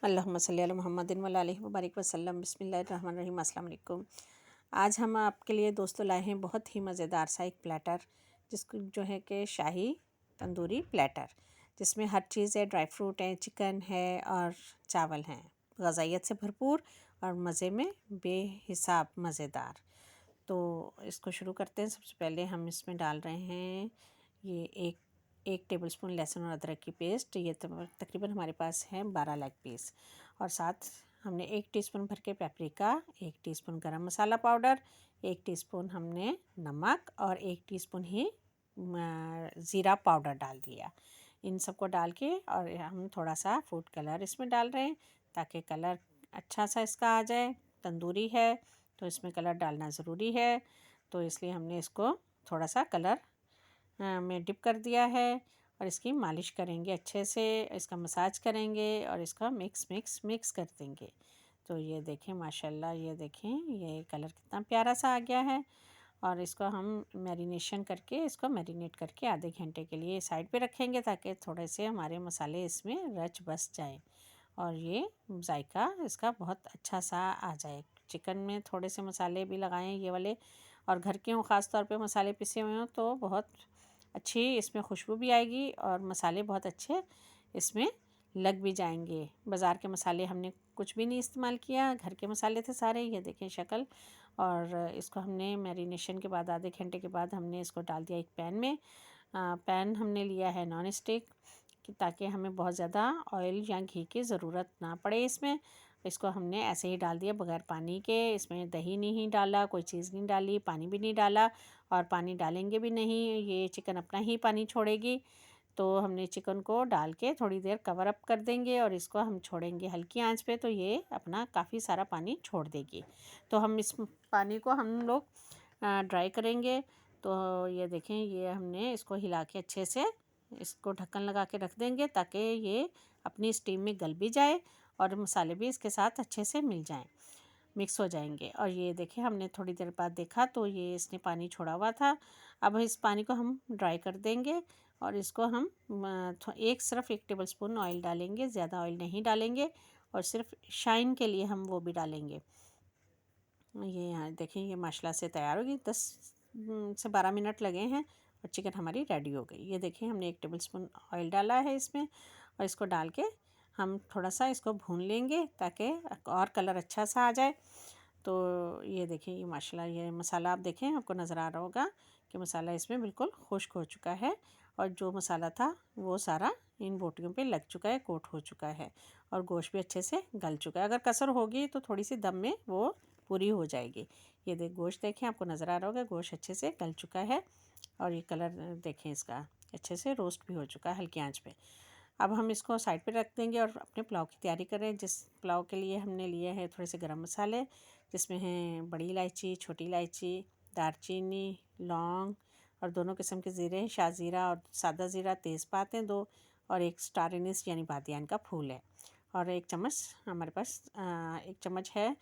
अल्लाहुम्मा सल्ली अला मुहम्मदिन व अलैहि व बारिक वसल्लम। बिस्मिल्लाहिर्रहमानिर्रहीम। अस्सलाम वालेकुम। आज हम आपके लिए दोस्तों लाए हैं बहुत ही मज़ेदार सा एक प्लेटर, जिसको जो है कि शाही तंदूरी प्लेटर, जिसमें हर चीज़ है, ड्राई फ्रूट है, चिकन है और चावल हैं, ग़ज़ाइयत से भरपूर और मज़े में बेहिसाब मज़ेदार। तो इसको शुरू करते हैं। सबसे पहले हम इसमें डाल रहे हैं ये एक टेबलस्पून लहसुन और अदरक की पेस्ट। ये तकरीबन हमारे पास है 12 लेग पीस। और साथ हमने 1 टीस्पून भर के पेपरिका, 1 टीस्पून गरम मसाला पाउडर, 1 टीस्पून हमने नमक और 1 टीस्पून ही ज़ीरा पाउडर डाल दिया। इन सबको डाल के और हम थोड़ा सा फूड कलर इसमें डाल रहे हैं ताकि कलर अच्छा सा इसका आ जाए। तंदूरी है तो इसमें कलर डालना ज़रूरी है, तो इसलिए हमने इसको थोड़ा सा कलर में डिप कर दिया है। और इसकी मालिश करेंगे अच्छे से, इसका मसाज करेंगे और इसका मिक्स कर देंगे। तो ये देखें माशाल्लाह, ये देखें ये कलर कितना प्यारा सा आ गया है। और इसको हम मैरिनेट करके आधे घंटे के लिए साइड पे रखेंगे ताकि थोड़े से हमारे मसाले इसमें रच बस जाएं और ये जायका इसका बहुत अच्छा सा आ जाए। चिकन में थोड़े से मसाले भी लगाएं ये वाले, और घर के हों ख़ास तौर पे मसाले पिसे हुए हों तो बहुत अच्छी इसमें खुशबू भी आएगी और मसाले बहुत अच्छे इसमें लग भी जाएंगे। बाज़ार के मसाले हमने कुछ भी नहीं इस्तेमाल किया, घर के मसाले थे सारे। ये देखें शक्ल। और इसको हमने मैरिनेशन के बाद आधे घंटे के बाद हमने इसको डाल दिया एक पैन में। पैन हमने लिया है नॉन स्टिक ताकि हमें बहुत ज़्यादा ऑयल या घी की ज़रूरत ना पड़े इसमें। इसको हमने ऐसे ही डाल दिया बगैर पानी के। इसमें दही नहीं डाला, कोई चीज़ नहीं डाली, पानी भी नहीं डाला और पानी डालेंगे भी नहीं। ये चिकन अपना ही पानी छोड़ेगी। तो हमने चिकन को डाल के थोड़ी देर कवर अप कर देंगे और इसको हम छोड़ेंगे हल्की आंच पे, तो ये अपना काफ़ी सारा पानी छोड़ देगी। तो हम इस पानी को हम लोग ड्राई करेंगे। तो ये देखें, ये हमने इसको हिला के अच्छे से इसको ढक्कन लगा के रख देंगे ताकि ये अपनी स्टीम में गल भी जाए और मसाले भी इसके साथ अच्छे से मिल जाएं, मिक्स हो जाएंगे। और ये देखिए हमने थोड़ी देर बाद देखा तो ये इसने पानी छोड़ा हुआ था। अब इस पानी को हम ड्राई कर देंगे और इसको हम सिर्फ 1 टेबलस्पून ऑयल डालेंगे, ज़्यादा ऑयल नहीं डालेंगे और सिर्फ शाइन के लिए हम वो भी डालेंगे। ये यहाँ देखें, ये माशाल्लाह से तैयार होगी। 10 से 12 मिनट लगे हैं और चिकन हमारी रेडी हो गई। ये देखिए हमने 1 टेबलस्पून ऑयल डाला है इसमें और इसको डाल के हम थोड़ा सा इसको भून लेंगे ताकि और कलर अच्छा सा आ जाए। तो ये देखिए, ये माशाल्लाह ये मसाला आप देखें, आपको नज़र आ रहा होगा कि मसाला इसमें बिल्कुल खुश्क हो चुका है और जो मसाला था वो सारा इन बोटियों पे लग चुका है, कोट हो चुका है और गोश्त भी अच्छे से गल चुका है। अगर कसर होगी तो थोड़ी सी दम में वो पूरी हो जाएगी। ये गोश्त देखें, आपको नज़र आ रहा होगा गोश्त अच्छे से गल चुका है और ये कलर देखें इसका अच्छे से रोस्ट भी हो चुका है हल्की आंच पे। अब हम इसको साइड पे रख देंगे और अपने पुलाव की तैयारी करें। जिस पुलाव के लिए हमने लिए हैं थोड़े से गरम मसाले, जिसमें हैं बड़ी इलायची, छोटी इलायची, दालचीनी, लौंग और दोनों किस्म के ज़ीरे, शाज़ीरा और सादा ज़ीरा, तेज़पात हैं 2 और 1 स्टार एनिस यानी बादियान का फूल है और 1 चम्मच हमारे पास 1 चम्मच है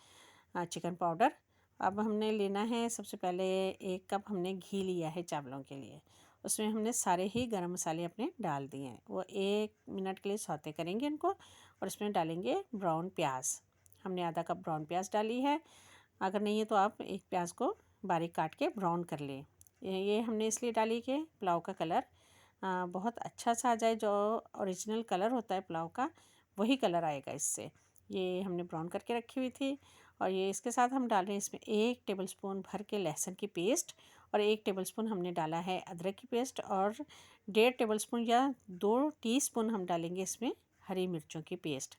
चिकन पाउडर। अब हमने लेना है, सबसे पहले 1 कप हमने घी लिया है चावलों के लिए। उसमें हमने सारे ही गरम मसाले अपने डाल दिए हैं। वो 1 मिनट के लिए सौते करेंगे इनको और इसमें डालेंगे ब्राउन प्याज। हमने आधा कप ब्राउन प्याज डाली है। अगर नहीं है तो आप एक प्याज को बारीक काट के ब्राउन कर लें। ये हमने इसलिए डाली कि पुलाव का कलर बहुत अच्छा सा आ जाए। जो ओरिजिनल कलर होता है पुलाव का वही कलर आएगा इससे। ये हमने ब्राउन करके रखी हुई थी और ये इसके साथ हम डाल रहे हैं इसमें 1 टेबलस्पून भर के लहसुन की पेस्ट और 1 टेबलस्पून हमने डाला है अदरक की पेस्ट और 1.5 टेबलस्पून या 2 टीस्पून हम डालेंगे इसमें हरी मिर्चों की पेस्ट।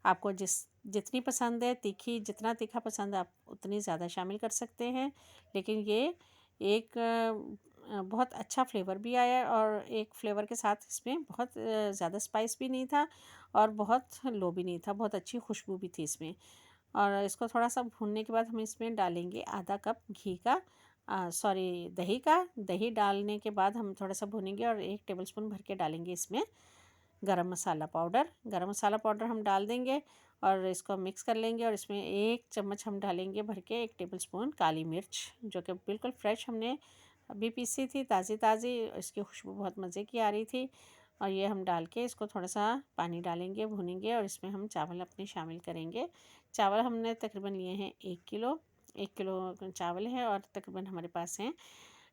आपको जितनी पसंद है तीखी, जितना तीखा पसंद है आप उतनी ज़्यादा शामिल कर सकते हैं। लेकिन ये एक बहुत अच्छा फ्लेवर भी आया और एक फ्लेवर के साथ इसमें बहुत ज़्यादा स्पाइस भी नहीं था और बहुत लो भी नहीं था, बहुत अच्छी खुशबू भी थी इसमें। और इसको थोड़ा सा भूनने के बाद हम इसमें डालेंगे आधा कप घी का दही का। दही डालने के बाद हम थोड़ा सा भूनेंगे और 1 टेबलस्पून भर के डालेंगे इसमें गरम मसाला पाउडर। गरम मसाला पाउडर हम डाल देंगे और इसको मिक्स कर लेंगे और इसमें 1 चम्मच हम डालेंगे भर के 1 टेबलस्पून काली मिर्च, जो कि बिल्कुल फ्रेश हमने अभी पीसी थी, ताज़ी ताज़ी। इसकी खुशबू बहुत मज़े की आ रही थी और ये हम डाल के इसको थोड़ा सा पानी डालेंगे, भूनेंगे और इसमें हम चावल अपने शामिल करेंगे। चावल हमने तकरीबन लिए हैं 1 किलो। 1 किलो चावल है और तकरीबन हमारे पास हैं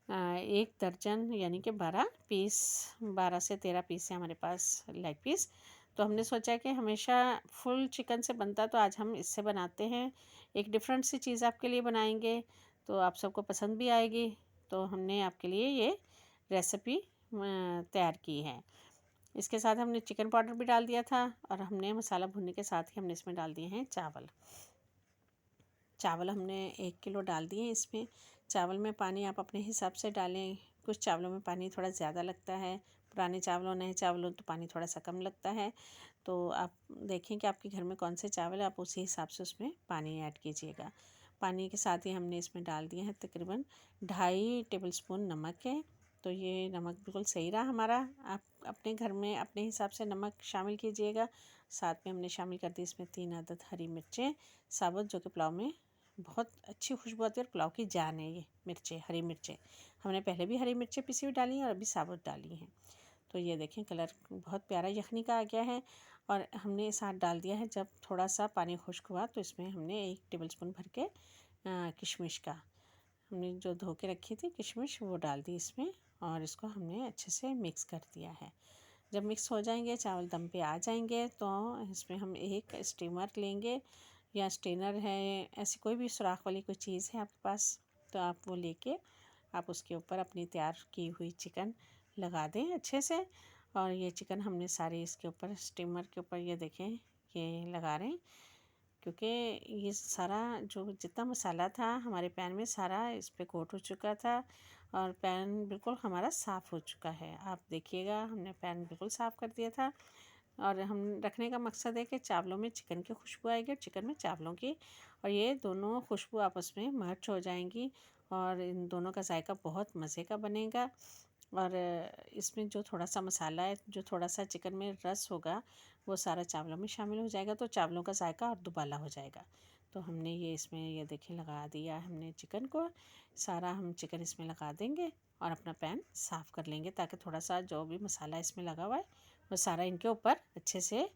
1 दर्जन यानी कि 12 पीस, 12 से 13 पीस है हमारे पास लेग पीस। तो हमने सोचा कि हमेशा फुल चिकन से बनता तो आज हम इससे बनाते हैं, एक डिफरेंट सी चीज़ आपके लिए बनाएंगे तो आप सबको पसंद भी आएगी। तो हमने आपके लिए ये रेसिपी तैयार की है। इसके साथ हमने चिकन पाउडर भी डाल दिया था और हमने मसाला भुनने के साथ ही हमने इसमें डाल दिए हैं चावल। चावल हमने 1 किलो डाल दिए इसमें। चावल में पानी आप अपने हिसाब से डालें, कुछ चावलों में पानी थोड़ा ज़्यादा लगता है, पुराने चावलों नए चावलों तो पानी थोड़ा सा कम लगता है। तो आप देखें कि आपके घर में कौन से चावल है, आप उसी हिसाब से उसमें पानी ऐड कीजिएगा। पानी के साथ ही हमने इसमें डाल दिए हैं तकरीबन 2.5 टेबलस्पून नमक है। तो ये नमक बिल्कुल सही रहा हमारा। आप अपने घर में अपने हिसाब से नमक शामिल कीजिएगा। साथ में हमने शामिल कर दी इसमें 3 अदद हरी मिर्चें साबुत, जो कि पुलाव में बहुत अच्छी खुशबू आती है और पुलाव की जान है। ये मिर्चें, हरी मिर्चें हमने पहले भी हरी मिर्चें पिसी हुई डाली हैं और अभी साबुत डाली हैं। तो ये देखें कलर बहुत प्यारा यखनी का आ गया है। और हमने साथ डाल दिया है, जब थोड़ा सा पानी खुश्क हुआ तो इसमें हमने 1 टेबलस्पून भर के किशमिश का, हमने जो धो के रखी थी किशमिश, वो डाल दी इसमें और इसको हमने अच्छे से मिक्स कर दिया है। जब मिक्स हो जाएंगे, चावल दम पे आ जाएंगे, तो इसमें हम एक स्टीमर लेंगे या स्टेनर है, ऐसी कोई भी सुराख वाली कोई चीज़ है आपके पास तो आप वो लेके आप उसके ऊपर अपनी तैयार की हुई चिकन लगा दें अच्छे से। और ये चिकन हमने सारी इसके ऊपर स्टीमर के ऊपर ये देखें ये लगा रहे हैं, क्योंकि ये सारा जो जितना मसाला था हमारे पैन में सारा इस पे कोट हो चुका था और पैन बिल्कुल हमारा साफ़ हो चुका है। आप देखिएगा हमने पैन बिल्कुल साफ़ कर दिया था। और हम रखने का मकसद है कि चावलों में चिकन की खुशबू आएगी और चिकन में चावलों की, और ये दोनों खुशबू आपस में मर्ज हो जाएंगी और इन दोनों का जायका बहुत मज़े का बनेगा। और इसमें जो थोड़ा सा मसाला है, जो थोड़ा सा चिकन में रस होगा, वो सारा चावलों में शामिल हो जाएगा तो चावलों का जायका और दुबाला हो जाएगा। तो हमने ये इसमें ये देखें लगा दिया हमने चिकन को, सारा हम चिकन इसमें लगा देंगे और अपना पैन साफ़ कर लेंगे ताकि थोड़ा सा जो भी मसाला इसमें लगा हुआ है वो सारा इनके ऊपर अच्छे से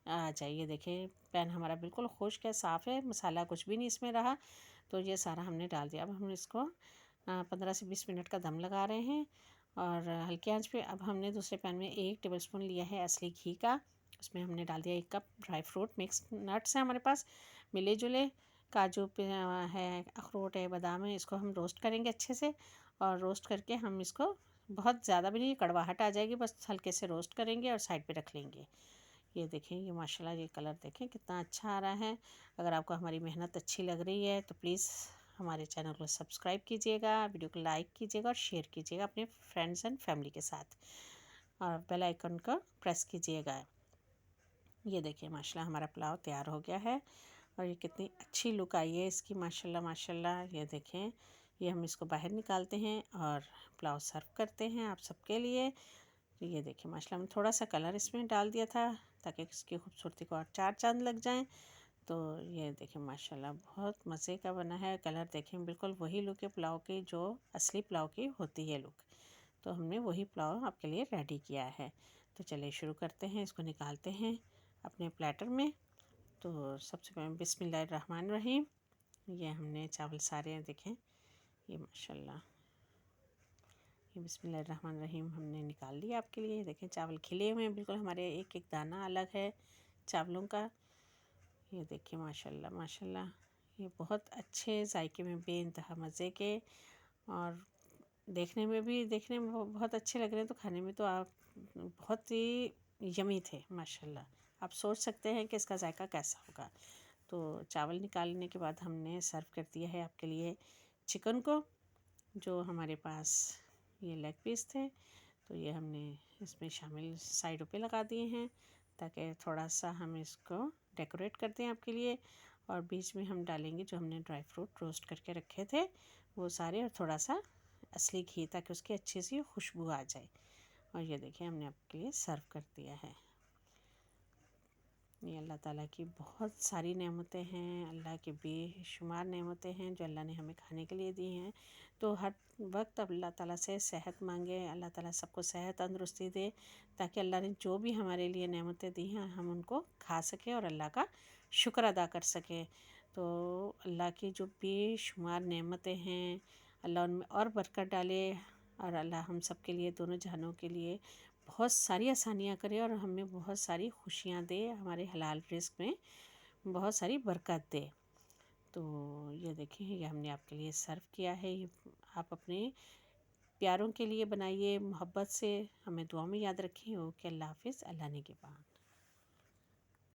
आ जाइए। देखिए पैन हमारा बिल्कुल खुश्क है, साफ़ है, मसाला कुछ भी नहीं इसमें रहा। तो ये सारा हमने डाल दिया। अब हम इसको 15 से 20 मिनट का दम लगा रहे हैं और हल्की आंच पे। अब हमने दूसरे पैन में 1 टेबलस्पून लिया है असली घी का, उसमें हमने डाल दिया 1 cup dry fruit mix nuts हैं हमारे पास मिले जुले, काजू है, अखरोट है, बादाम है, इसको हम रोस्ट करेंगे अच्छे से। और रोस्ट करके हम इसको बहुत ज़्यादा भी नहीं, कड़वाहट आ जाएगी, बस हल्के से रोस्ट करेंगे और साइड पे रख लेंगे। ये देखें ये माशाल्लाह ये कलर देखें कितना अच्छा आ रहा है। अगर आपको हमारी मेहनत अच्छी लग रही है तो प्लीज़ हमारे चैनल को सब्सक्राइब कीजिएगा, वीडियो को लाइक कीजिएगा और शेयर कीजिएगा अपने फ्रेंड्स एंड फैमिली के साथ और बेल आइकन को प्रेस कीजिएगा। ये देखिए माशाल्लाह हमारा पुलाव तैयार हो गया है और ये कितनी अच्छी लुक आई है इसकी, माशाल्लाह माशाल्लाह। ये देखें ये हम इसको बाहर निकालते हैं और पुलाव सर्व करते हैं आप सबके लिए। तो ये देखिए माशाल्लाह हमने थोड़ा सा कलर इसमें डाल दिया था ताकि इसकी खूबसूरती को और 4 चांद लग जाएं। तो ये देखें माशाल्लाह बहुत मज़े का बना है। कलर देखें बिल्कुल वही लुक है पुलाव की जो असली पुलाव की होती है लुक। तो हमने वही पुलाव आपके लिए रेडी किया है। तो चलिए शुरू करते हैं, इसको निकालते हैं अपने प्लेटर में। तो सबसे पहले बिस्मिल्लाहिर्रहमानिर्रहीम। ये हमने चावल सारे देखें ये माशाल्लाह, ये बिस्मिल्लाहिर्रहमानिर्रहीम हमने निकाल लिया आपके लिए। देखें चावल खिले हुए हैं बिल्कुल, हमारे एक एक दाना अलग है चावलों का। ये देखिए माशाल्लाह माशाल्लाह ये बहुत अच्छे जायके में बेइंतहा मज़े के और देखने में बहुत अच्छे लग रहे हैं, तो खाने में तो आप बहुत ही यमी थे माशाल्लाह। आप सोच सकते हैं कि इसका जायका कैसा होगा। तो चावल निकालने के बाद हमने सर्व कर दिया है आपके लिए चिकन को, जो हमारे पास ये लेग पीस थे। तो ये हमने इसमें शामिल साइडों पे लगा दिए हैं ताकि थोड़ा सा हम इसको डेकोरेट कर दें आपके लिए। और बीच में हम डालेंगे जो हमने ड्राई फ्रूट रोस्ट करके रखे थे वो सारे, और थोड़ा सा असली घी ताकि उसकी अच्छी सी खुशबू आ जाए। और ये देखिए हमने आपके लिए सर्व कर दिया है। ये अल्लाह ताला की बहुत सारी नेमतें हैं, अल्लाह की बेशुमार नेमतें हैं जो अल्लाह ने हमें खाने के लिए दी हैं। तो हर वक्त अल्लाह ताला से सेहत मांगे, अल्लाह ताला सबको सेहत तंदुरुस्ती दे, ताकि अल्लाह ने जो भी हमारे लिए नेमतें दी हैं हम उनको खा सकें और अल्लाह का शुक्र अदा कर सकें। तो अल्लाह की जो बेशुमार नेमतें हैं, अल्लाह उनमें और बरकत डाले और अल्लाह हम सब के लिए, दोनों जहानों के लिए बहुत सारी आसानियाँ करे और हमें बहुत सारी खुशियाँ दे, हमारे हलाल रिज़्क में बहुत सारी बरकत दे। तो ये देखिए, ये हमने आपके लिए सर्व किया है। ये आप अपने प्यारों के लिए बनाइए, मोहब्बत से। हमें दुआ में याद रखें। ओके, अल्लाह हाफ़िज़, अल्लाह ने के पास।